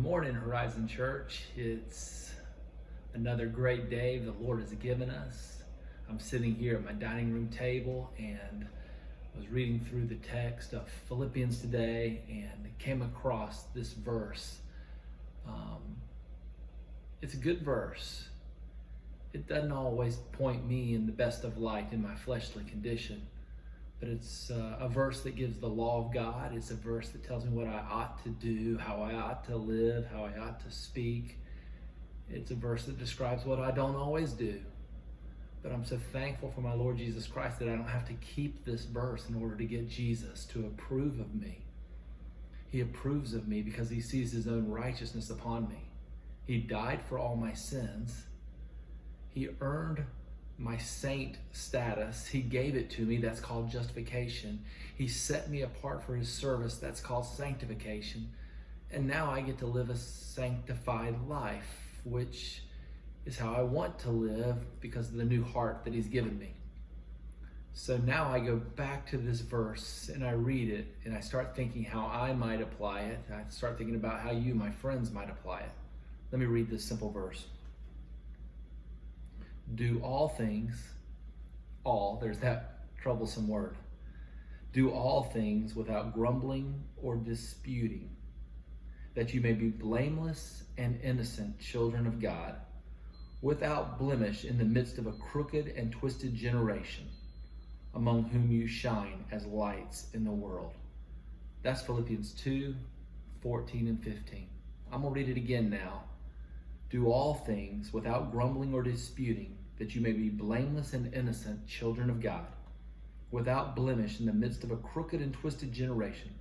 morning, Horizon Church. It's another great day the Lord has given us. I'm sitting here at my dining room table and was reading through the text of Philippians today and came across this verse. It's a good verse. It doesn't always point me in the best of light in my fleshly condition, but it's a verse that gives the law of God. It's a verse that tells me what I ought to do, how I ought to live, how I ought to speak. It's a verse that describes what I don't always do. But I'm so thankful for my Lord Jesus Christ that I don't have to keep this verse in order to get Jesus to approve of me. He approves of me because he sees his own righteousness upon me. He died for all my sins. He earned my saint status. He gave it to me. That's called justification. He set me apart for his service. That's called sanctification. And now I get to live a sanctified life, which is how I want to live because of the new heart that he's given me. So now I go back to this verse and I read it and I start thinking how I might apply it. I start thinking about how you, my friends, might apply it. Let me read this simple verse. Do all things, there's that troublesome word. Do all things without grumbling or disputing, that you may be blameless and innocent children of God, without blemish in the midst of a crooked and twisted generation, among whom you shine as lights in the world. That's Philippians 2:14 and 15. I'm going to read it again now. Do all things without grumbling or disputing, that you may be blameless and innocent children of God, without blemish in the midst of a crooked and twisted generation,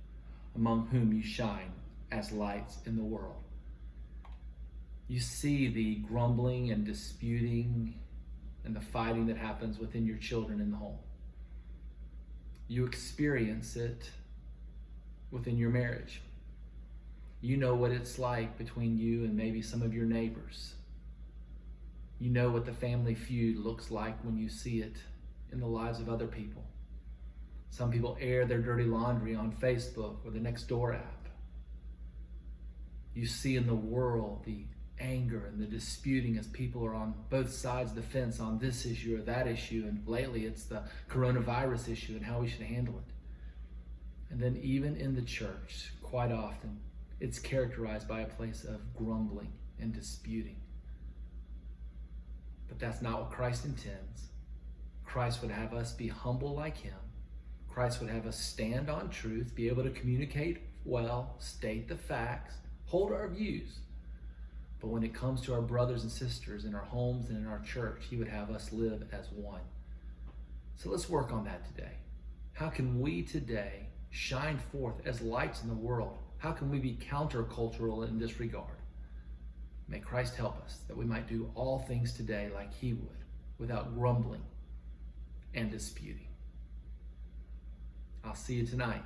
among whom you shine as lights in the world. You see the grumbling and disputing and the fighting that happens within your children in the home. You experience it within your marriage. You know what it's like between you and maybe some of your neighbors. You know what the family feud looks like when you see it in the lives of other people. Some people air their dirty laundry on Facebook or the Nextdoor app. You see in the world the anger and the disputing as people are on both sides of the fence on this issue or that issue, and lately it's the coronavirus issue and how we should handle it. And then even in the church, quite often, it's characterized by a place of grumbling and disputing. But that's not what Christ intends. Christ would have us be humble like him. Christ would have us stand on truth, be able to communicate well, state the facts, hold our views. But when it comes to our brothers and sisters in our homes and in our church, he would have us live as one. So let's work on that today. How can we today shine forth as lights in the world? How can we be countercultural in this regard? May Christ help us that we might do all things today like he would, without grumbling and disputing. I'll see you tonight.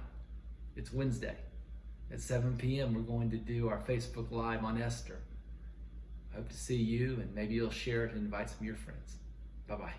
It's Wednesday. At 7 p.m. we're going to do our Facebook Live on Esther. I hope to see you, and maybe you'll share it and invite some of your friends. Bye-bye.